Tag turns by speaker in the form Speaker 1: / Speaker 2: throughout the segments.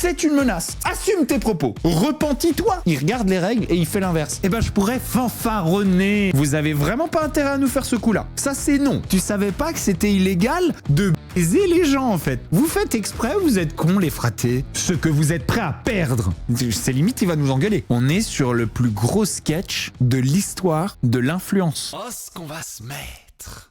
Speaker 1: c'est une menace. Assume tes propos. Repentis-toi. Il regarde les règles et il fait l'inverse. Eh ben, je pourrais fanfaronner. Vous avez vraiment pas intérêt à nous faire ce coup-là. Ça, c'est non. Tu savais pas que c'était illégal de baiser les gens, en fait. Vous faites exprès, vous êtes cons, les fratés. Ce que vous êtes prêts à perdre. C'est limite, il va nous engueuler. On est sur le plus gros sketch de l'histoire de l'influence.
Speaker 2: Oh, ce qu'on va se mettre.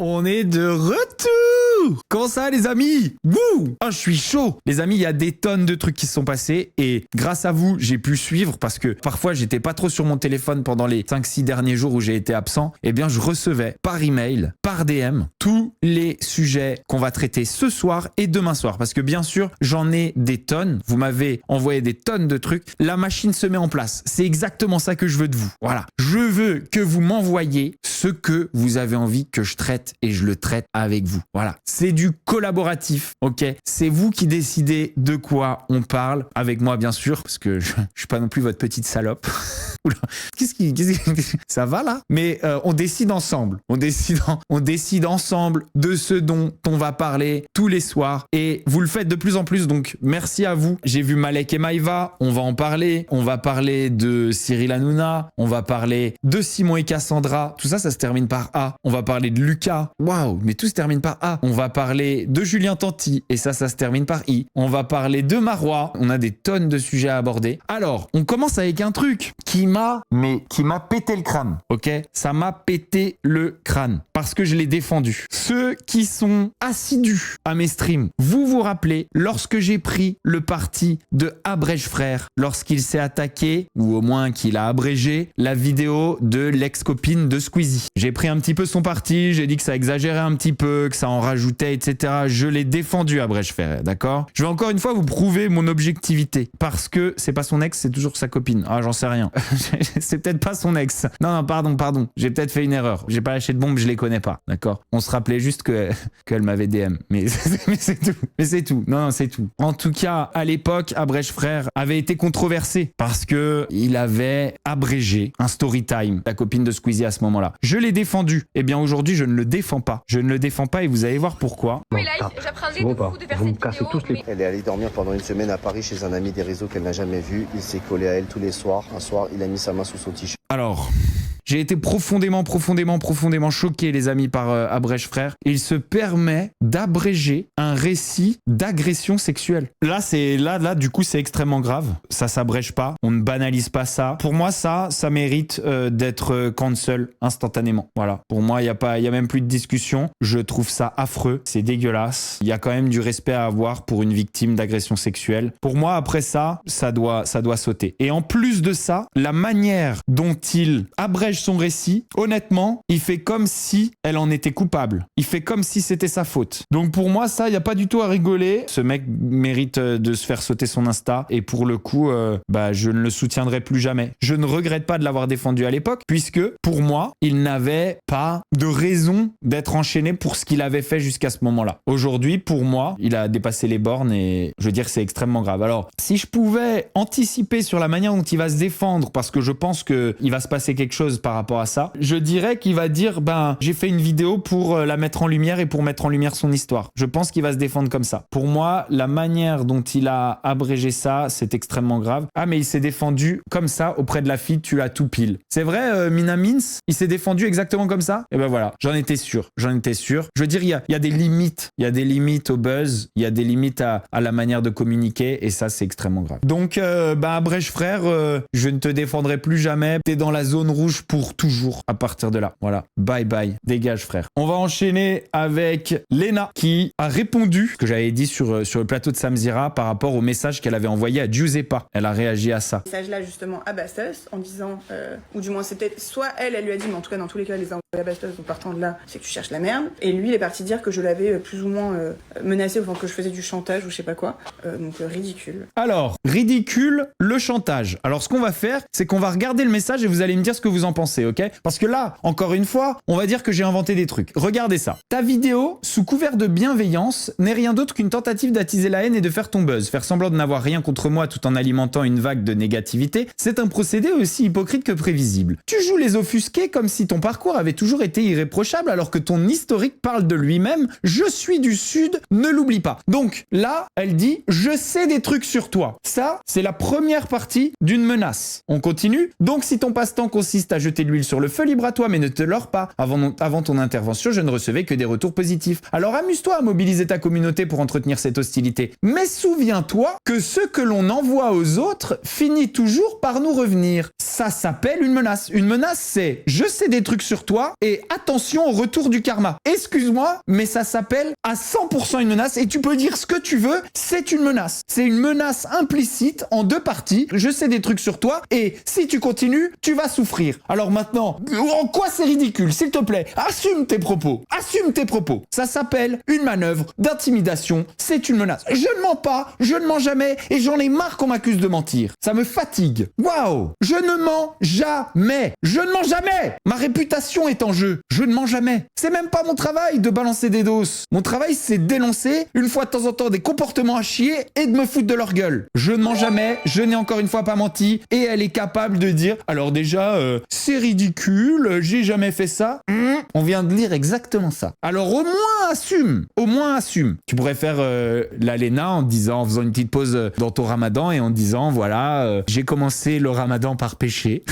Speaker 1: On est de retour! Comment ça, les amis? Wouh! Oh, je suis chaud! Les amis, il y a des tonnes de trucs qui se sont passés et grâce à vous, j'ai pu suivre parce que parfois, j'étais pas trop sur mon téléphone pendant les 5-6 derniers jours où j'ai été absent. Eh bien, je recevais par email, par DM, tous les sujets qu'on va traiter ce soir et demain soir. Parce que bien sûr, j'en ai des tonnes. Vous m'avez envoyé des tonnes de trucs. La machine se met en place. C'est exactement ça que je veux de vous. Voilà. Je veux que vous m'envoyiez ce que vous avez envie que je traite et je le traite avec vous. Voilà. C'est du collaboratif, ok? C'est vous qui décidez de quoi on parle, avec moi bien sûr, parce que je suis pas non plus votre petite salope. Oula, ça va là? Mais on décide ensemble. On décide ensemble de ce dont on va parler tous les soirs et vous le faites de plus en plus, donc merci à vous. J'ai vu Malek et Maïva, on va en parler. On va parler de Cyril Hanouna, on va parler de Simon et Cassandra. Tout ça, ça se termine par A. On va parler de Lucas. Waouh, mais tout se termine par A. On va parler de Julien Tanti et ça se termine par I. On va parler de Marois. On a des tonnes de sujets à aborder. Alors, on commence avec un truc qui m'a pété le crâne, ok? Ça m'a pété le crâne parce que je l'ai défendu. Ceux qui sont assidus à mes streams, vous vous rappelez lorsque j'ai pris le parti de Abrège Frère, lorsqu'il s'est attaqué, ou au moins qu'il a abrégé, la vidéo de l'ex-copine de Squeezie. J'ai pris un petit peu son parti, j'ai dit que ça exagérait un petit peu, que ça en rajoutait, etc. Je l'ai défendu Abrège Frère, d'accord? Je vais encore une fois vous prouver mon objectivité parce que c'est pas son ex, c'est toujours sa copine. Ah, j'en sais rien. C'est peut-être pas son ex. Non, pardon. J'ai peut-être fait une erreur. J'ai pas lâché de bombe, je les connais pas, d'accord? On se rappelait juste qu'elle m'avait DM. Mais c'est tout. Non, c'est tout. En tout cas, à l'époque, Abrège Frère avait été controversé parce que il avait abrégé un story time, la copine de Squeezie à ce moment-là. Je l'ai défendu. Eh bien, aujourd'hui, je ne le défends pas. Je ne le défends pas et vous allez voir pourquoi.
Speaker 3: J'apprendrai de vous de faire cette vidéo.
Speaker 4: Elle est allée dormir pendant une semaine à Paris chez un ami des réseaux qu'elle n'a jamais vu. Il s'est collé à elle tous les soirs. Un soir, il a mis sa main sous son t-shirt.
Speaker 1: Alors, j'ai été profondément choqué, les amis, par Abrège Frère. Il se permet d'abréger un récit d'agression sexuelle. Là, du coup, c'est extrêmement grave. Ça s'abrège pas. On ne banalise pas ça. Pour moi, ça mérite d'être cancel instantanément. Voilà. Pour moi, il y a même plus de discussion. Je trouve ça affreux. C'est dégueulasse. Il y a quand même du respect à avoir pour une victime d'agression sexuelle. Pour moi, après ça doit sauter. Et en plus de ça, la manière dont il abrège son récit, honnêtement, il fait comme si elle en était coupable. Il fait comme si c'était sa faute. Donc pour moi, ça, il n'y a pas du tout à rigoler. Ce mec mérite de se faire sauter son Insta. Et pour le coup, je ne le soutiendrai plus jamais. Je ne regrette pas de l'avoir défendu à l'époque, puisque pour moi, il n'avait pas de raison d'être enchaîné pour ce qu'il avait fait jusqu'à ce moment-là. Aujourd'hui, pour moi, il a dépassé les bornes et je veux dire que c'est extrêmement grave. Alors, si je pouvais anticiper sur la manière dont il va se défendre, parce que je pense qu'il va se passer quelque chose par rapport à ça, je dirais qu'il va dire j'ai fait une vidéo pour la mettre en lumière et pour mettre en lumière son histoire. Je pense qu'il va se défendre comme ça. Pour moi, la manière dont il a abrégé ça, c'est extrêmement grave. Ah, mais il s'est défendu comme ça auprès de la fille, tu as tout pile. C'est vrai, Mina Mins, il s'est défendu exactement comme ça? Et ben voilà, j'en étais sûr. Je veux dire, il y a des limites. Il y a des limites au buzz, il y a des limites à la manière de communiquer et ça, c'est extrêmement grave. Donc, Abrège Frère, je ne te défendrai plus jamais. T'es dans la zone rouge pour toujours à partir de là. Voilà. Bye bye. Dégage, frère. On va enchaîner avec Léna qui a répondu ce que j'avais dit sur le plateau de Samzira par rapport au message qu'elle avait envoyé à Giuseppa. Elle a réagi à ça.
Speaker 5: Message là justement à Bastos en disant, ou du moins c'est peut-être soit elle lui a dit, mais en tout cas dans tous les cas elle les a La bastos, donc partant de là, c'est que tu cherches la merde. Et lui, il est parti dire que je l'avais plus ou moins menacé, enfin que je faisais du chantage ou je sais pas quoi. Donc ridicule.
Speaker 1: Alors, ridicule, le chantage. Alors, ce qu'on va faire, c'est qu'on va regarder le message et vous allez me dire ce que vous en pensez, ok? Parce que là, encore une fois, on va dire que j'ai inventé des trucs. Regardez ça. Ta vidéo, sous couvert de bienveillance, n'est rien d'autre qu'une tentative d'attiser la haine et de faire ton buzz. Faire semblant de n'avoir rien contre moi tout en alimentant une vague de négativité, c'est un procédé aussi hypocrite que prévisible. Tu joues les offusqués comme si ton parcours avait toujours été irréprochable alors que ton historique parle de lui-même. Je suis du Sud, ne l'oublie pas. Donc là, elle dit « Je sais des trucs sur toi ». Ça, c'est la première partie d'une menace. On continue. Donc si ton passe-temps consiste à jeter de l'huile sur le feu, libre à toi, mais ne te leurre pas. Avant ton intervention, je ne recevais que des retours positifs. Alors amuse-toi à mobiliser ta communauté pour entretenir cette hostilité. Mais souviens-toi que ce que l'on envoie aux autres finit toujours par nous revenir. Ça s'appelle une menace. Une menace, c'est « Je sais des trucs sur toi et attention au retour du karma ». Excuse-moi, mais ça s'appelle à 100% une menace et tu peux dire ce que tu veux, c'est une menace. C'est une menace implicite en deux parties. Je sais des trucs sur toi et si tu continues, tu vas souffrir. Alors maintenant, en quoi c'est ridicule? S'il te plaît, assume tes propos. Assume tes propos. Ça s'appelle une manœuvre d'intimidation. C'est une menace. Je ne mens pas, je ne mens jamais et j'en ai marre qu'on m'accuse de mentir. Ça me fatigue. Waouh! Je ne mens jamais. Je ne mens jamais. Ma réputation est en jeu. Je ne mens jamais. C'est même pas mon travail de balancer des doses. Mon travail, c'est de dénoncer une fois de temps en temps des comportements à chier et de me foutre de leur gueule. Je ne mens jamais. Je n'ai encore une fois pas menti et elle est capable de dire alors déjà c'est ridicule, j'ai jamais fait ça. On vient de lire exactement ça. Alors au moins assume. Au moins assume. Tu pourrais faire la Léna en faisant une petite pause dans ton ramadan et en disant voilà, j'ai commencé le ramadan par péché.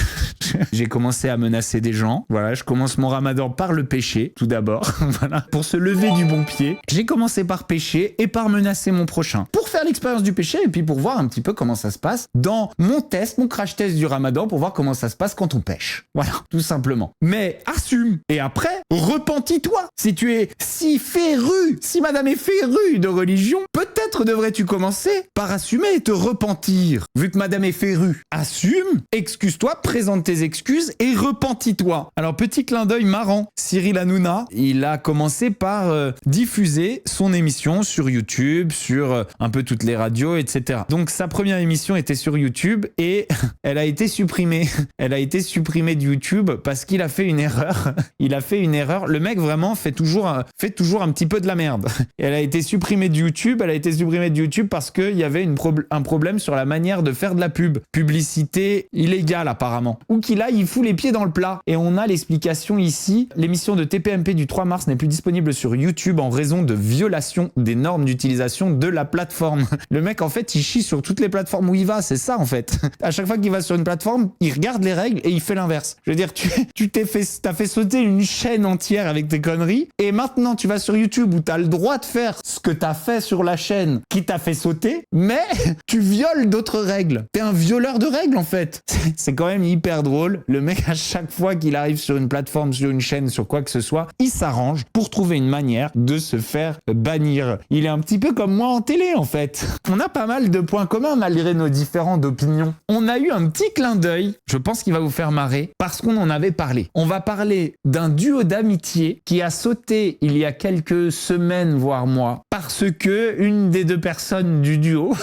Speaker 1: J'ai commencé à menacer des gens. Voilà, je commence mon ramadan par le péché, tout d'abord. Voilà, pour se lever du bon pied. J'ai commencé par pécher et par menacer mon prochain. Pour faire l'expérience du péché et puis pour voir un petit peu comment ça se passe dans mon crash test du ramadan pour voir comment ça se passe quand on pêche. Voilà, tout simplement. Mais assume. Et après, repentis-toi. Si tu es si féru, si madame est férue de religion, peut-être devrais-tu commencer par assumer et te repentir. Vu que madame est férue, assume, excuse-toi, présente tes excuses et repentis-toi. Alors, petit clin d'œil marrant. Cyril Hanouna, il a commencé par diffuser son émission sur YouTube, sur un peu toutes les radios, etc. Donc, sa première émission était sur YouTube et elle a été supprimée. Elle a été supprimée de YouTube parce qu'il a fait une erreur. Il a fait une erreur. Le mec, vraiment, fait toujours un petit peu de la merde. Et elle a été supprimée de YouTube. Elle a été supprimée de YouTube parce qu'il y avait un problème sur la manière de faire de la pub. Publicité illégale, apparemment. Ou qu'il aille, il fout les pieds dans le plat. Et on a l'explication ici. L'émission de TPMP du 3 mars n'est plus disponible sur YouTube en raison de violation des normes d'utilisation de la plateforme. Le mec, en fait, il chie sur toutes les plateformes où il va. C'est ça, en fait. À chaque fois qu'il va sur une plateforme, il regarde les règles et il fait l'inverse. Je veux dire, t'as fait sauter une chaîne entière avec tes conneries et maintenant tu vas sur YouTube où t'as le droit de faire ce que t'as fait sur la chaîne qui t'a fait sauter, mais tu violes d'autres règles. T'es un violeur de règles, en fait. C'est quand même hyper drôle. Le mec, à chaque fois qu'il arrive sur une plateforme, sur une chaîne, sur quoi que ce soit, il s'arrange pour trouver une manière de se faire bannir. Il est un petit peu comme moi en télé, en fait. On a pas mal de points communs malgré nos différentes opinions. On a eu un petit clin d'œil, je pense qu'il va vous faire marrer, parce qu'on en avait parlé. On va parler d'un duo d'amitié qui a sauté il y a quelques semaines, voire mois, parce que une des deux personnes du duo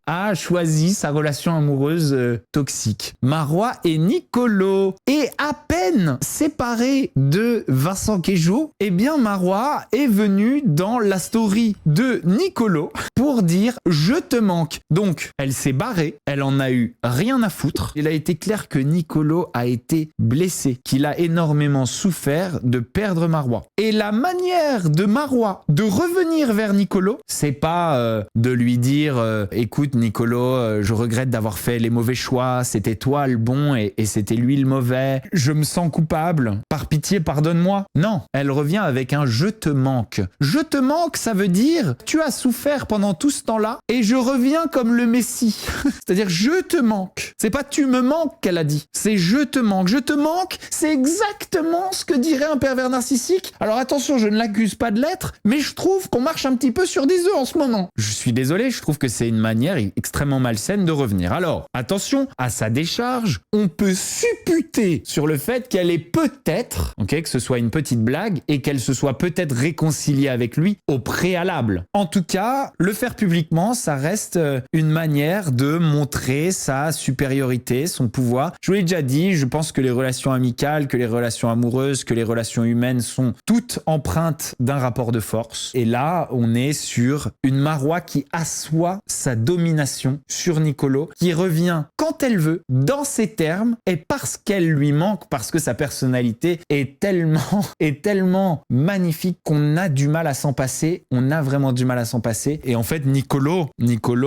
Speaker 1: a choisi sa relation amoureuse toxique. Marois et Nicolo. Et à peine séparé de Vincent Queijo, eh bien Marois est venu dans la story de Nicolo pour dire « Je te manque ». Donc, elle s'est barrée, elle en a eu rien à foutre. Il a été clair que Nicolo a été blessé, qu'il a énormément souffert de perdre Marois. Et la manière de Marois de revenir vers Nicolo, c'est pas de lui dire écoute Nicolo, je regrette d'avoir fait les mauvais choix, c'était toi le bon et c'était lui le mauvais, je me sens coupable, par pitié pardonne-moi. Non, elle revient avec un je te manque. Je te manque, ça veut dire tu as souffert pendant tout ce temps-là et je reviens comme le Messie. C'est-à-dire je te manque. C'est pas tu me manques qu'elle a dit, c'est je te manque. Je te manque, c'est exactement ce que dirait un pervers narcissique. Alors attention, je ne l'accuse pas de l'être, mais je trouve qu'on marche un petit peu sur des œufs en ce moment. Je suis désolé, je trouve que c'est une manière extrêmement malsaine de revenir. Alors, attention, à sa décharge, on peut supputer sur le fait qu'elle est peut-être peut-être, ok, que ce soit une petite blague et qu'elle se soit peut-être réconciliée avec lui au préalable. En tout cas, le faire publiquement, ça reste une manière de montrer sa supériorité, son pouvoir. Je vous l'ai déjà dit, je pense que les relations amicales, que les relations amoureuses, que les relations humaines sont toutes empreintes d'un rapport de force. Et là, on est sur une Marois qui assoit sa domination sur Nicolo, qui revient quand elle veut, dans ses termes, et parce qu'elle lui manque, parce que sa personnalité est tellement magnifique qu'on a du mal à s'en passer. On a vraiment du mal à s'en passer. Et en fait, Nicolo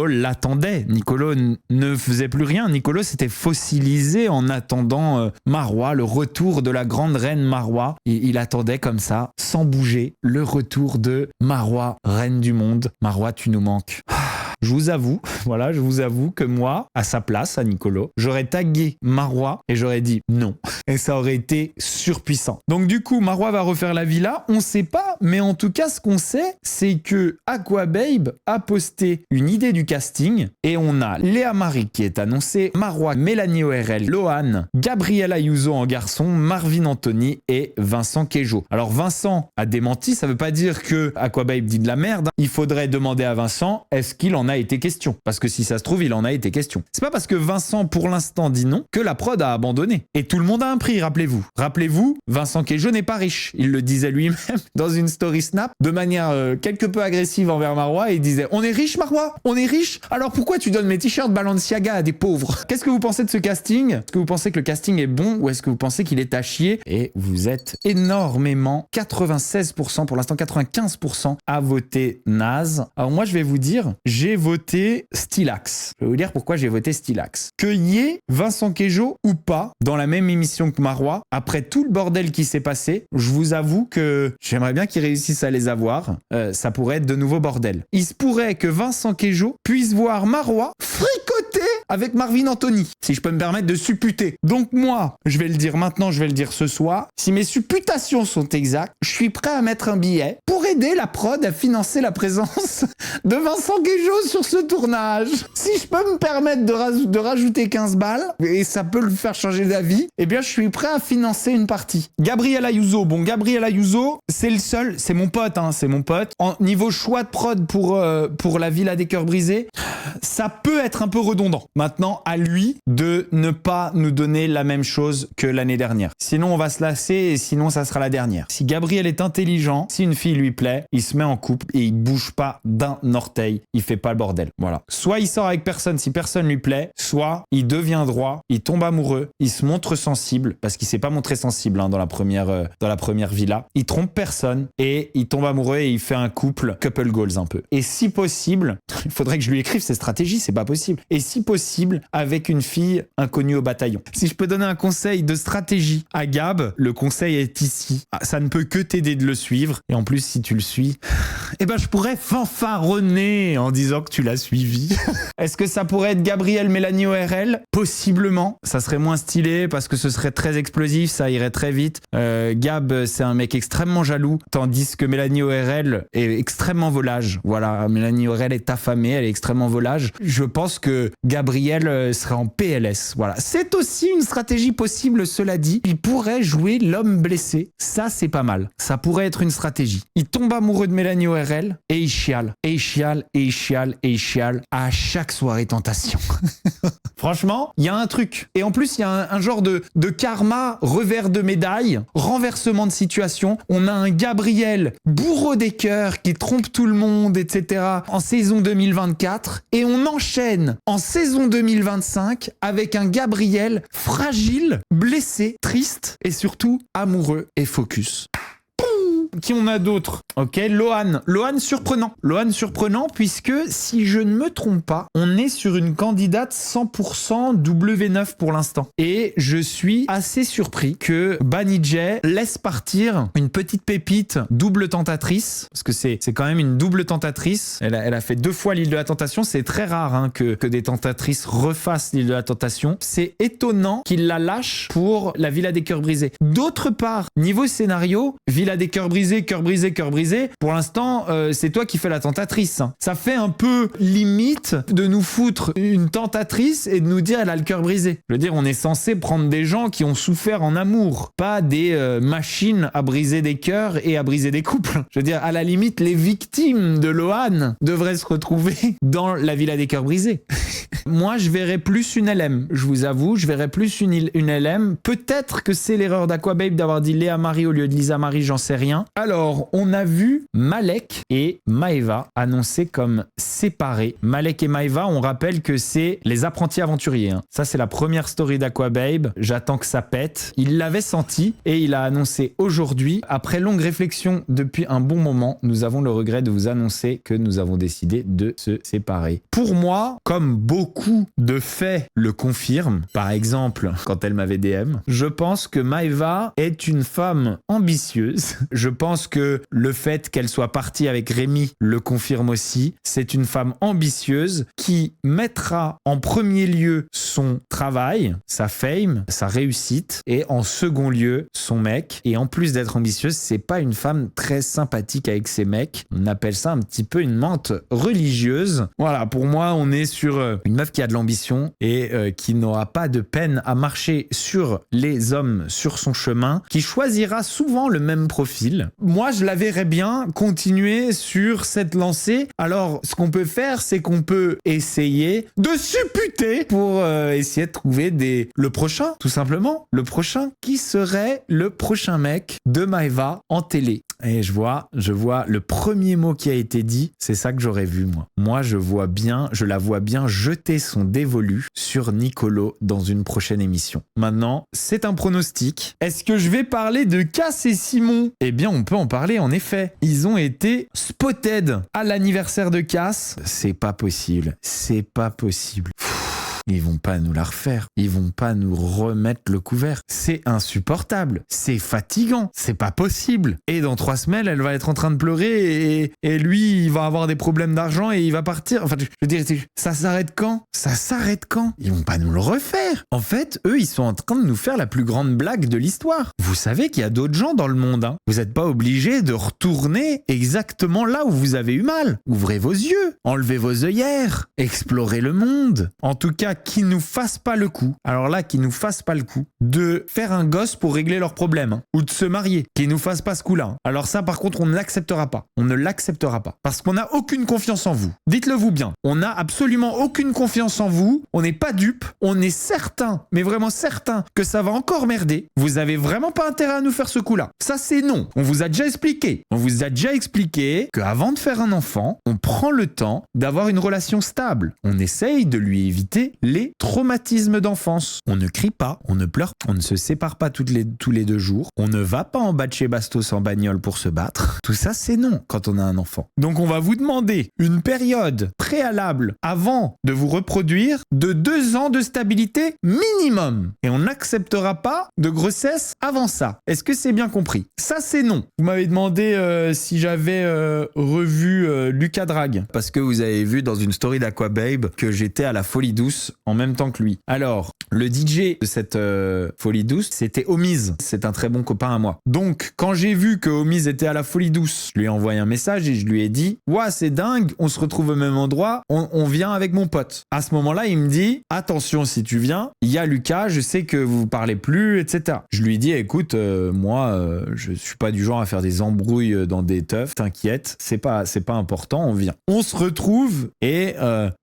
Speaker 1: l'attendait. Nicolo ne faisait plus rien. Nicolo s'était fossilisé en attendant Marois, le retour de la grande reine Marois. Il attendait comme ça, sans bouger, le retour de Marois, reine du monde. Marois, tu nous manques. Je vous avoue que moi, à sa place, à Nicolo, j'aurais tagué Marois et j'aurais dit non. Et ça aurait été surpuissant. Donc du coup, Marois va refaire la villa. On sait pas, mais en tout cas, ce qu'on sait, c'est que Aquababe a posté une idée du casting et on a Léa Marie qui est annoncée, Marois, Mélanie ORL, Lohan, Gabriel Ayuso en garçon, Marvin Anthony et Vincent Queijo. Alors Vincent a démenti, ça veut pas dire que Aquababe dit de la merde. Il faudrait demander à Vincent, est-ce qu'il en a été question? Parce que si ça se trouve, il en a été question. C'est pas parce que Vincent, pour l'instant, dit non, que la prod a abandonné. Et tout le monde a un prix, rappelez-vous. Rappelez-vous, Vincent Queijo n'est pas riche. Il le disait lui-même dans une story Snap, de manière quelque peu agressive envers Marois, et il disait, on est riche, Marois? On est riche? Alors pourquoi tu donnes mes t-shirts Balenciaga à des pauvres? Qu'est-ce que vous pensez de ce casting? Est-ce que vous pensez que le casting est bon, ou est-ce que vous pensez qu'il est à chier? Et vous êtes énormément, 96%, pour l'instant 95%, à voter naze. Alors moi, je vais vous dire, j'ai voté Stylax. Je vais vous dire pourquoi j'ai voté Stylax. Que y ait Vincent Queijo ou pas dans la même émission que Marois, après tout le bordel qui s'est passé, je vous avoue que j'aimerais bien qu'ils réussissent à les avoir. Ça pourrait être de nouveau bordel. Il se pourrait que Vincent Queijo puisse voir Marois fricoter avec Marvin Anthony, si je peux me permettre de supputer. Donc moi, je vais le dire maintenant, je vais le dire ce soir, si mes supputations sont exactes, je suis prêt à mettre un billet pour aider la prod à financer la présence de Vincent Queijo sur ce tournage. Si je peux me permettre de rajouter 15 balles, et ça peut le faire changer d'avis, eh bien je suis prêt à financer une partie. Gabriel Ayuso, c'est le seul, c'est mon pote, c'est mon pote. En niveau choix de prod pour la Villa des Cœurs Brisés, ça peut être un peu redondant. Maintenant, à lui de ne pas nous donner la même chose que l'année dernière. Sinon, on va se lasser et sinon, ça sera la dernière. Si Gabriel est intelligent, si une fille lui plaît, il se met en couple et il bouge pas d'un orteil. Il fait pas le bordel. Voilà. Soit il sort avec personne si personne lui plaît, soit il devient droit, il tombe amoureux, il se montre sensible parce qu'il s'est pas montré sensible dans la première villa. Il trompe personne et il tombe amoureux et il fait un couple goals un peu. Et si possible, il faudrait que je lui écrive ses stratégies, c'est pas possible. Et si possible, avec une fille inconnue au bataillon. Si je peux donner un conseil de stratégie à Gab, le conseil est ici. Ça ne peut que t'aider de le suivre. Et en plus, si tu le suis, eh ben je pourrais fanfaronner en disant que tu l'as suivi. Est-ce que ça pourrait être Gabriel Mélanie ORL? Possiblement. Ça serait moins stylé parce que ce serait très explosif, ça irait très vite. Gab, c'est un mec extrêmement jaloux, tandis que Mélanie ORL est extrêmement volage. Voilà, Mélanie ORL est affamée, elle est extrêmement volage. Je pense que Gabriel serait en PLS. Voilà. C'est aussi une stratégie possible, cela dit. Il pourrait jouer l'homme blessé. Ça, c'est pas mal. Ça pourrait être une stratégie. Il tombe amoureux de Mélanie ORL et il chiale. Et il chiale, et il chiale, et il chiale à chaque soirée tentation. Franchement, il y a un truc. Et en plus, il y a un genre de karma, revers de médaille, renversement de situation. On a un Gabriel bourreau des cœurs qui trompe tout le monde, etc. en saison 2024. Et on enchaîne en saison 2025 avec un Gabriel fragile, blessé, triste et surtout amoureux et focus. Qui on a d'autres? Ok, Lohan surprenant puisque si je ne me trompe pas, on est sur une candidate 100% W9 pour l'instant. Et je suis assez surpris que Banijay laisse partir une petite pépite double tentatrice, parce que c'est quand même une double tentatrice. Elle a fait 2 fois l'île de la tentation. C'est très rare que des tentatrices refassent l'île de la tentation. C'est étonnant qu'il la lâche pour la Villa des Cœurs Brisés. D'autre part, niveau scénario, Villa des Cœurs Brisés brisé, cœur brisé, cœur brisé. Pour l'instant, c'est toi qui fais la tentatrice. Hein. Ça fait un peu limite de nous foutre une tentatrice et de nous dire elle a le cœur brisé. Je veux dire, on est censé prendre des gens qui ont souffert en amour, pas des machines à briser des cœurs et à briser des couples. Je veux dire, à la limite, les victimes de Lohan devraient se retrouver dans la villa des cœurs brisés. Moi, je verrais plus une LM. Je vous avoue, je verrais plus une LM. Peut-être que c'est l'erreur d'Aquababe d'avoir dit Léa Marie au lieu de Lisa Marie, j'en sais rien. Alors, on a vu Malek et Maeva annoncés comme séparés. Malek et Maeva, on rappelle que c'est les apprentis aventuriers. Hein. Ça, c'est la première story d'Aquababe. J'attends que ça pète. Il l'avait senti et il a annoncé aujourd'hui. Après longue réflexion depuis un bon moment, nous avons le regret de vous annoncer que nous avons décidé de se séparer. Pour moi, comme beaucoup de faits le confirment, par exemple, quand elle m'avait DM, je pense que Maeva est une femme ambitieuse. Je pense que le fait qu'elle soit partie avec Rémi le confirme aussi. C'est une femme ambitieuse qui mettra en premier lieu son travail, sa fame, sa réussite, et en second lieu, son mec. Et en plus d'être ambitieuse, c'est pas une femme très sympathique avec ses mecs. On appelle ça un petit peu une menthe religieuse. Voilà, pour moi, on est sur une meuf qui a de l'ambition et qui n'aura pas de peine à marcher sur les hommes sur son chemin, qui choisira souvent le même profil. Moi, je la verrais bien continuer sur cette lancée. Alors, ce qu'on peut faire, c'est qu'on peut essayer de supputer pour essayer de trouver le prochain, tout simplement. Le prochain, qui serait le prochain mec de Maeva en télé. Et je vois le premier mot qui a été dit, c'est ça que j'aurais vu, moi. Moi, je la vois bien jeter son dévolu sur Nicolo dans une prochaine émission. Maintenant, c'est un pronostic. Est-ce que je vais parler de Cass et Simon ? Eh bien, on peut en parler, en effet. Ils ont été spotted à l'anniversaire de Cass. C'est pas possible. C'est pas possible. Ils vont pas nous la refaire. Ils vont pas nous remettre le couvert. C'est insupportable. C'est fatigant. C'est pas possible. Et dans 3 semaines, elle va être en train de pleurer et lui, il va avoir des problèmes d'argent et il va partir. Enfin, je veux dire, ça s'arrête quand ? Ça s'arrête quand ? Ils vont pas nous le refaire. En fait, eux, ils sont en train de nous faire la plus grande blague de l'histoire. Vous savez qu'il y a d'autres gens dans le monde. Hein. Vous n'êtes pas obligés de retourner exactement là où vous avez eu mal. Ouvrez vos yeux. Enlevez vos œillères. Explorez le monde. En tout cas, qui nous fasse pas le coup, alors là, qui nous fasse pas le coup, de faire un gosse pour régler leurs problèmes, hein, ou de se marier, qui nous fasse pas ce coup-là. Hein. Alors ça, par contre, on ne l'acceptera pas. On ne l'acceptera pas. Parce qu'on n'a aucune confiance en vous. Dites-le vous bien. On n'a absolument aucune confiance en vous. On n'est pas dupes. On est certain, mais vraiment certain, que ça va encore merder. Vous avez vraiment pas intérêt à nous faire ce coup-là. Ça, c'est non. On vous a déjà expliqué. On vous a déjà expliqué qu'avant de faire un enfant, on prend le temps d'avoir une relation stable. On essaye de lui éviter les traumatismes d'enfance. On ne crie pas, on ne pleure, on ne se sépare pas tous les 2 jours, on ne va pas en bas de chez Bastos en bagnole pour se battre. Tout ça, c'est non quand on a un enfant. Donc, on va vous demander une période préalable avant de vous reproduire de 2 ans de stabilité minimum. Et on n'acceptera pas de grossesse avant ça. Est-ce que c'est bien compris ? Ça, c'est non. Vous m'avez demandé si j'avais revu Lucas Drag, parce que vous avez vu dans une story d'Aquababe que j'étais à la Folie Douce en même temps que lui. Alors, le DJ de cette Folie Douce, c'était Omise. C'est un très bon copain à moi. Donc, quand j'ai vu que Omise était à la Folie Douce, je lui ai envoyé un message et je lui ai dit « Ouah, c'est dingue, on se retrouve au même endroit, on vient avec mon pote. » À ce moment-là, il me dit « Attention, si tu viens, il y a Lucas, je sais que vous parlez plus, etc. » Je lui ai dit « Écoute, moi, je suis pas du genre à faire des embrouilles dans des teufs, t'inquiète, c'est pas important, on vient. » On se retrouve et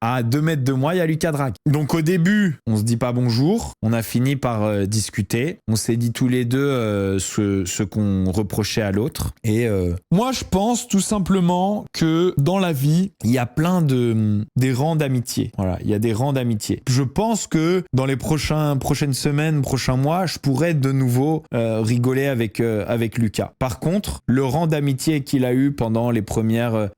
Speaker 1: à 2 mètres de moi, il y a Lucas Drag. Donc au début, on se dit pas bonjour, on a fini par discuter, on s'est dit tous les deux ce qu'on reprochait à l'autre. Et moi, je pense tout simplement que dans la vie, il y a plein des rangs d'amitié. Voilà, il y a des rangs d'amitié. Je pense que dans les prochaines semaines, prochains mois, je pourrais de nouveau rigoler avec Lucas. Par contre, le rang d'amitié qu'il a eu pendant les premières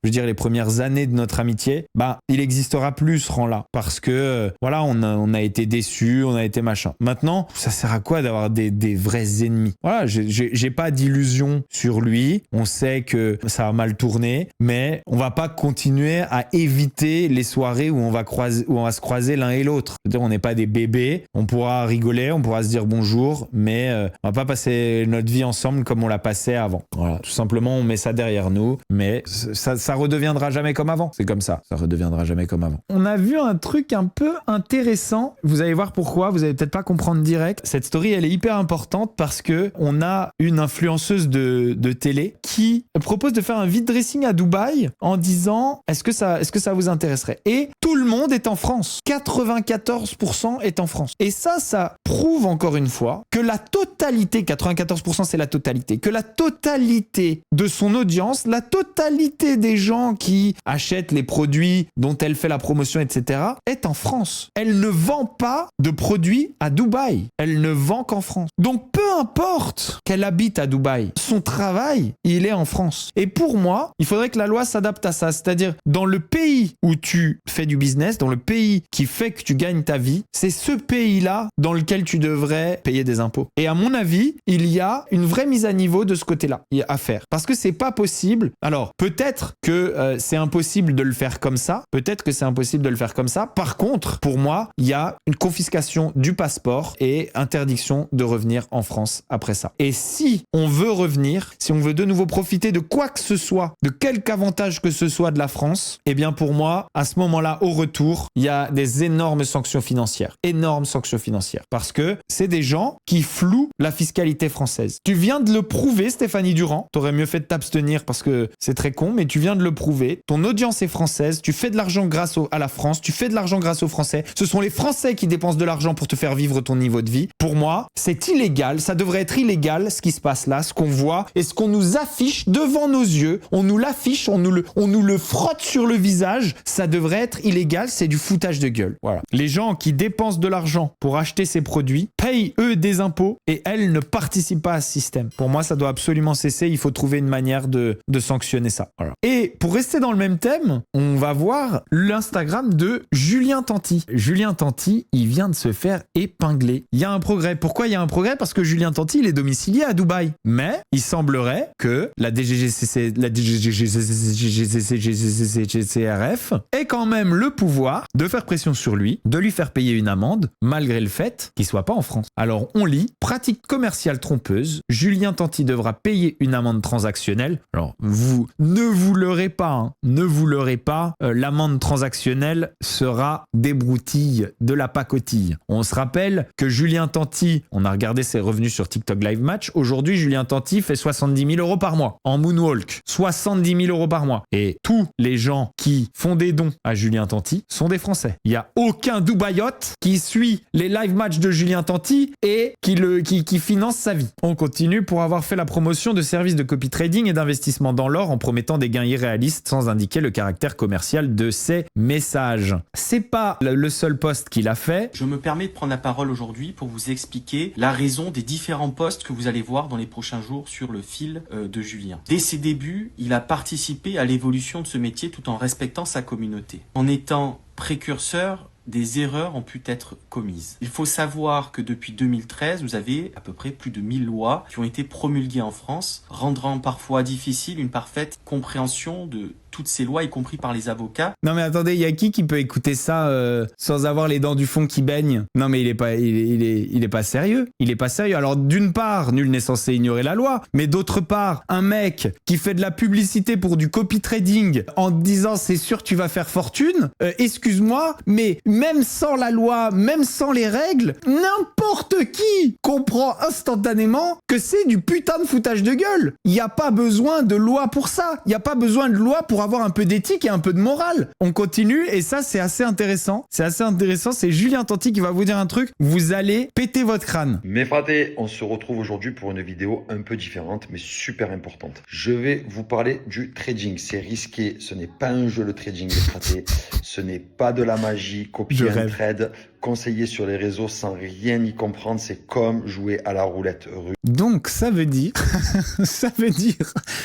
Speaker 1: années de notre amitié, bah, il n'existera plus ce rang-là. Parce que, voilà, voilà, on a été déçus, on a été machin. Maintenant, ça sert à quoi d'avoir des vrais ennemis? Voilà, j'ai pas d'illusion sur lui. On sait que ça a mal tourné, mais on va pas continuer à éviter les soirées où on va se croiser l'un et l'autre. C'est-à-dire, on n'est pas des bébés. On pourra rigoler, on pourra se dire bonjour, mais on va pas passer notre vie ensemble comme on l'a passé avant. Voilà, tout simplement, on met ça derrière nous, mais ça redeviendra jamais comme avant. C'est comme ça redeviendra jamais comme avant. On a vu un truc un peu intéressant. Vous allez voir pourquoi. Vous allez peut-être pas comprendre direct. Cette story, elle est hyper importante parce que on a une influenceuse de télé qui propose de faire un vide dressing à Dubaï en disant est-ce que ça vous intéresserait? Et tout le monde est en France. 94% est en France. Et ça prouve encore une fois que la totalité, 94% c'est la totalité, que la totalité de son audience, la totalité des gens qui achètent les produits dont elle fait la promotion, etc., est en France. Elle ne vend pas de produits à Dubaï. Elle ne vend qu'en France. Donc peu importe qu'elle habite à Dubaï, son travail, il est en France. Et pour moi, il faudrait que la loi s'adapte à ça. C'est-à-dire, dans le pays où tu fais du business, dans le pays qui fait que tu gagnes ta vie, c'est ce pays-là dans lequel tu devrais payer des impôts. Et à mon avis, il y a une vraie mise à niveau de ce côté-là à faire. Parce que c'est pas possible. Alors, peut-être que c'est impossible de le faire comme ça. Peut-être que c'est impossible de le faire comme ça. Par contre, pour moi, il y a une confiscation du passeport et interdiction de revenir en France après ça. Et si on veut revenir, si on veut de nouveau profiter de quoi que ce soit, de quelque avantage que ce soit de la France, eh bien pour moi, à ce moment-là, au retour, il y a des énormes sanctions financières. Énormes sanctions financières. Parce que c'est des gens qui flouent la fiscalité française. Tu viens de le prouver, Stéphanie Durand. T'aurais mieux fait de t'abstenir parce que c'est très con, mais tu viens de le prouver. Ton audience est française. Tu fais de l'argent grâce à la France. Tu fais de l'argent grâce aux Français. Ce sont les Français qui dépensent de l'argent pour te faire vivre ton niveau de vie. Pour moi, c'est illégal. Ça devrait être illégal ce qui se passe là, ce qu'on voit et ce qu'on nous affiche devant nos yeux. On nous l'affiche, on nous le frotte sur le visage. Ça devrait être illégal. C'est du foutage de gueule. Voilà. Les gens qui dépensent de l'argent pour acheter ces produits payent eux des impôts et elles ne participent pas à ce système. Pour moi, ça doit absolument cesser. Il faut trouver une manière de sanctionner ça. Voilà. Et pour rester dans le même thème, on va voir l'Instagram de Julien Tanti. Julien Tanti, il vient de se faire épingler. Il y a un progrès. Pourquoi il y a un progrès? Parce que Julien Tanti, il est domicilié à Dubaï. Mais il semblerait que la DGCCRF ait quand même le pouvoir de faire pression sur lui, de lui faire payer une amende, malgré le fait qu'il soit pas en France. Alors on lit, pratique commerciale trompeuse, Julien Tanti devra payer une amende transactionnelle. Alors vous ne vous leurrez pas, hein, ne vous leurrez pas, l'amende transactionnelle sera des broutilles, de la pacotille. On se rappelle que Julien Tanti, on a regardé ses revenus sur TikTok Live Match, aujourd'hui Julien Tanti fait 70 000 € par mois en moonwalk, 70 000 € par mois. Et tous les gens qui font des dons à Julien Tanti sont des Français. Il n'y a aucun Dubaïote qui suit les live matchs de Julien Tanti et qui finance sa vie. On continue pour avoir fait la promotion de services de copy trading et d'investissement dans l'or en promettant des gains irréalistes sans indiquer le caractère commercial de ses messages. C'est pas le seul post qu'il a fait.
Speaker 6: Je me permets de prendre la parole aujourd'hui pour vous expliquer la raison des différents posts que vous allez voir dans les prochains jours sur le fil de Julien. Dès ses débuts, il a participé à l'évolution de ce métier tout en respectant sa communauté. En étant précurseur, des erreurs ont pu être commises. Il faut savoir que depuis 2013, vous avez à peu près plus de 1000 lois qui ont été promulguées en France, rendant parfois difficile une parfaite compréhension de toutes ces lois, y compris par les avocats.
Speaker 1: Non mais attendez, il y a qui peut écouter ça sans avoir les dents du fond qui baignent? Non mais il est pas sérieux. Il est pas sérieux. Alors d'une part, nul n'est censé ignorer la loi, mais d'autre part, un mec qui fait de la publicité pour du copy trading en disant c'est sûr tu vas faire fortune, excuse-moi, mais même sans la loi, même sans les règles, n'importe qui comprend instantanément que c'est du putain de foutage de gueule. Il n'y a pas besoin de loi pour ça. Il n'y a pas besoin de loi pour avoir un peu d'éthique et un peu de morale. On continue et ça c'est assez intéressant. C'est Julien Tanti qui va vous dire un truc. Vous allez péter votre crâne.
Speaker 7: Mes fratés, on se retrouve aujourd'hui pour une vidéo un peu différente mais super importante. Je vais vous parler du trading. C'est risqué. Ce n'est pas un jeu le trading, les fratés. Ce n'est pas de la magie. Copier un trade, conseiller sur les réseaux sans rien y comprendre, c'est comme jouer à la roulette russe.
Speaker 1: Donc ça veut dire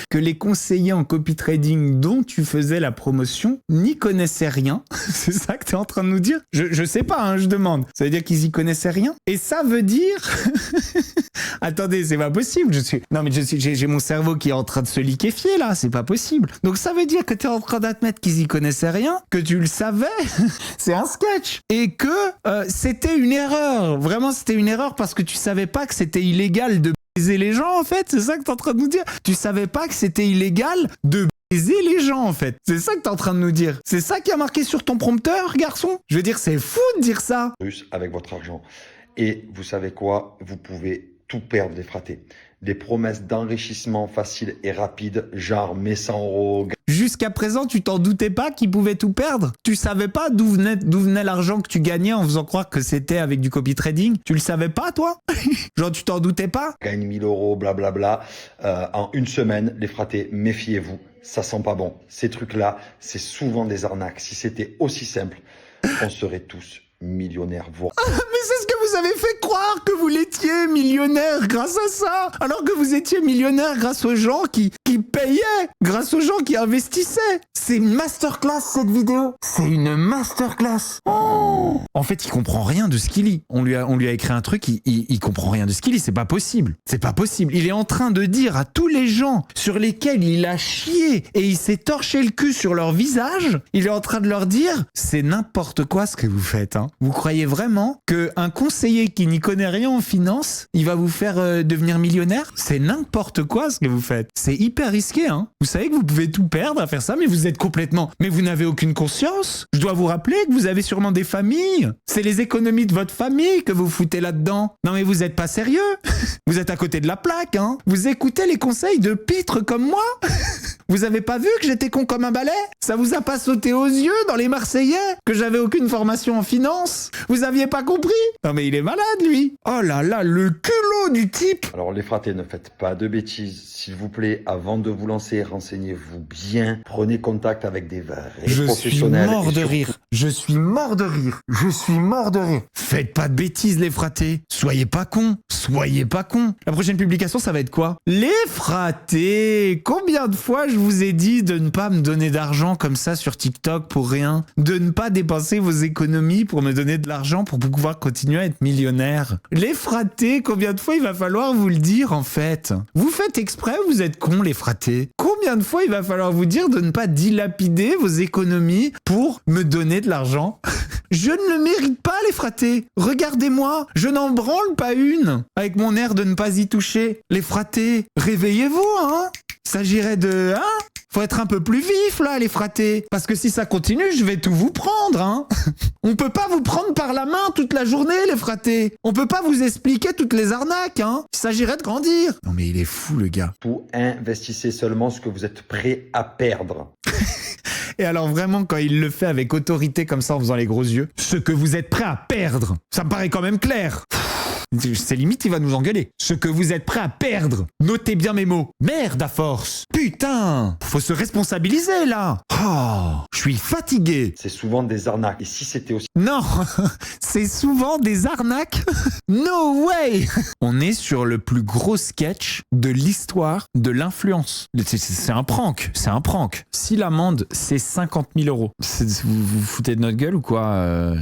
Speaker 1: que les conseillers en copy trading dont tu faisais la promotion n'y connaissaient rien. C'est ça que tu es en train de nous dire? Je sais pas, hein, je demande. Ça veut dire qu'ils y connaissaient rien? Et ça veut dire... Attendez, c'est pas possible. Non, mais j'ai mon cerveau qui est en train de se liquéfier, là. C'est pas possible. Donc ça veut dire que tu es en train d'admettre qu'ils y connaissaient rien, que tu le savais. C'est un sketch. Et que c'était une erreur. Vraiment, c'était une erreur parce que tu savais pas que c'était illégal de baiser les gens, en fait. C'est ça que tu es en train de nous dire? Tu savais pas que c'était illégal de baiser les gens, en fait. C'est ça que tu es en train de nous dire. C'est ça qui a marqué sur ton prompteur, garçon? Je veux dire, c'est fou de dire ça.
Speaker 7: Avec votre argent. Et vous savez quoi? Vous pouvez tout perdre, les fratés. Des promesses d'enrichissement facile et rapide, genre mets 100 €.
Speaker 1: Jusqu'à présent, tu t'en doutais pas qu'ils pouvaient tout perdre? Tu savais pas d'où venait l'argent que tu gagnais en faisant croire que c'était avec du copy trading? Tu le savais pas, toi? Genre, tu t'en doutais pas?
Speaker 7: Gagne 1000 €, blablabla. En une semaine, les fratés, méfiez-vous. Ça sent pas bon. Ces trucs-là, c'est souvent des arnaques. Si c'était aussi simple, on serait tous millionnaires.
Speaker 1: Mais c'est ce que vous avez fait croire, que vous l'étiez millionnaire grâce à ça, alors que vous étiez millionnaire grâce aux gens qui payaient, grâce aux gens qui investissaient. C'est une masterclass, cette vidéo. C'est une masterclass. Oh, en fait, il comprend rien de ce qu'il lit. On lui a écrit un truc, il comprend rien de ce qu'il lit. C'est pas possible. C'est pas possible. Il est en train de dire à tous les gens sur lesquels il a chié et il s'est torché le cul sur leur visage, il est en train de leur dire, c'est n'importe quoi ce que vous faites, hein. Vous croyez vraiment qu'un conseiller qui n'y connaît rien en finance, il va vous faire devenir millionnaire? C'est n'importe quoi ce que vous faites. C'est hyper risqué, hein. Vous savez que vous pouvez tout perdre à faire ça, mais vous êtes complètement... Mais vous n'avez aucune conscience. Je dois vous rappeler que vous avez sûrement des familles. C'est les économies de votre famille que vous foutez là-dedans. Non mais vous êtes pas sérieux. Vous êtes à côté de la plaque, hein. Vous écoutez les conseils de pitres comme moi. Vous avez pas vu que j'étais con comme un balai? Ça vous a pas sauté aux yeux dans les Marseillais que j'avais aucune formation en finance? Vous aviez pas compris? Non mais il est malade lui. Oh là là, le culot du type.
Speaker 7: Alors les fratés, ne faites pas de bêtises. S'il vous plaît, avant de vous lancer, renseignez-vous bien. Prenez contact avec des vrais professionnels.
Speaker 1: Je suis mort de rire. Je suis mort de rire. Je suis mort de rire. Faites pas de bêtises les fratés. Soyez pas cons. Soyez pas cons. La prochaine publication, ça va être quoi? Les fratés. Combien de fois je vous ai dit de ne pas me donner d'argent comme ça sur TikTok pour rien? De ne pas dépenser vos économies pour me donner de l'argent pour pouvoir continuer à être millionnaire? Les fratés, combien de fois il va falloir vous le dire en fait? Vous faites exprès, vous êtes cons les fratés. Combien de fois il va falloir vous dire de ne pas dilapider vos économies pour me donner de l'argent? Je ne le mérite pas les fratés. Regardez-moi, je n'en branle pas une. Avec mon air de ne pas y toucher. Les fratés, réveillez-vous, hein? S'agirait de... Hein? Faut être un peu plus vif, là, les fratés. Parce que si ça continue, je vais tout vous prendre, hein. On peut pas vous prendre par la main toute la journée, les fratés. On peut pas vous expliquer toutes les arnaques, hein. Il s'agirait de grandir. Non, mais il est fou, le gars.
Speaker 7: Vous investissez seulement ce que vous êtes prêt à perdre.
Speaker 1: Et alors vraiment, quand il le fait avec autorité comme ça, en faisant les gros yeux, ce que vous êtes prêt à perdre, ça me paraît quand même clair. C'est limite, il va nous engueuler. Ce que vous êtes prêt à perdre. Notez bien mes mots. Merde à force. Putain. Faut se responsabiliser, là. Oh, je suis fatigué.
Speaker 7: C'est souvent des arnaques. Et si c'était aussi...
Speaker 1: Non, c'est souvent des arnaques. No way. On est sur le plus gros sketch de l'histoire de l'influence. C'est un prank. C'est un prank. Si l'amende, c'est 50 000 €. Vous vous foutez de notre gueule ou quoi?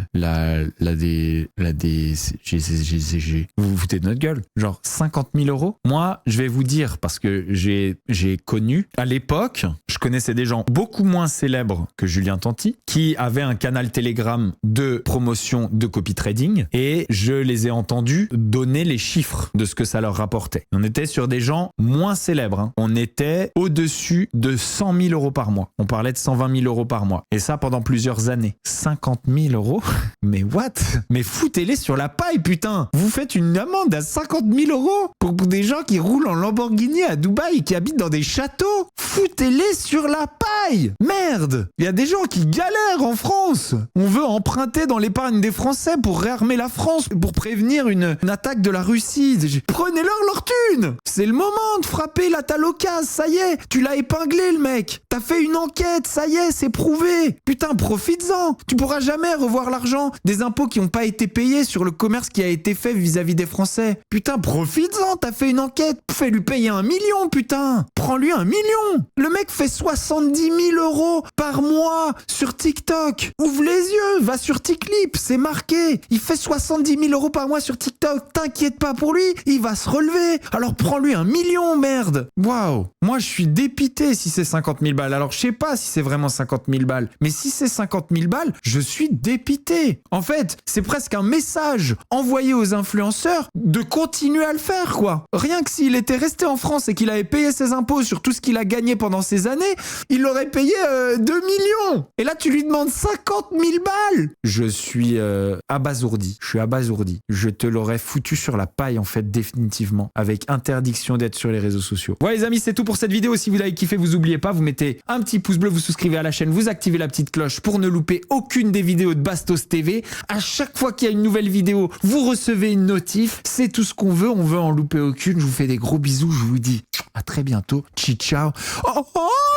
Speaker 1: Vous vous foutez de notre gueule? Genre 50 000 €? Moi, je vais vous dire, parce que j'ai connu, à l'époque, je connaissais des gens beaucoup moins célèbres que Julien Tanti, qui avaient un canal Telegram de promotion de copy trading, et je les ai entendus donner les chiffres de ce que ça leur rapportait. On était sur des gens moins célèbres, hein. On était au-dessus de 100 000 € par mois. On parlait de 120 000 € par mois. Et ça pendant plusieurs années. 50 000 €? Mais what? Mais foutez-les sur la paille, putain! Vous faites une amende à 50 000 € pour des gens qui roulent en Lamborghini à Dubaï et qui habitent dans des châteaux. Foutez-les sur la paille. Merde. Il y a des gens qui galèrent en France. On veut emprunter dans l'épargne des Français pour réarmer la France, pour prévenir une attaque de la Russie. Prenez-leur leur thune. C'est le moment de frapper la Talocase. Ça y est, tu l'as épinglé le mec. T'as fait une enquête, ça y est, c'est prouvé. Putain, profites-en. Tu pourras jamais revoir l'argent des impôts qui n'ont pas été payés sur le commerce qui a été fait vis-à-vis vis-à-vis des Français. Putain, profites-en, t'as fait une enquête. Fais-lui payer 1 million, putain. Prends-lui 1 million. Le mec fait 70 000 € par mois sur TikTok. Ouvre les yeux, va sur TikClip, c'est marqué. Il fait 70 000 € par mois sur TikTok. T'inquiète pas pour lui, il va se relever. Alors prends-lui 1 million, merde. Waouh. Moi, je suis dépité si c'est 50 000 balles. Alors, je sais pas si c'est vraiment 50 000 balles. Mais si c'est 50 000 balles, je suis dépité. En fait, c'est presque un message envoyé aux influenceurs de continuer à le faire, quoi. Rien que s'il était resté en France et qu'il avait payé ses impôts sur tout ce qu'il a gagné pendant ces années, il aurait payé 2 millions. Et là, tu lui demandes 50 000 balles. Je suis abasourdi. Je suis abasourdi. Je te l'aurais foutu sur la paille, en fait, définitivement, avec interdiction d'être sur les réseaux sociaux. Voilà, les amis, c'est tout pour cette vidéo. Si vous l'avez kiffé, vous oubliez pas, vous mettez un petit pouce bleu, vous souscrivez à la chaîne, vous activez la petite cloche pour ne louper aucune des vidéos de Bastos TV. À chaque fois qu'il y a une nouvelle vidéo, vous recevez une notif. C'est tout ce qu'on veut. On veut en louper aucune. Je vous fais des gros bisous. Je vous dis à très bientôt. Ciao. Oh,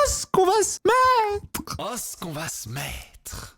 Speaker 1: ce qu'on va se mettre.
Speaker 2: Oh, ce qu'on va se mettre.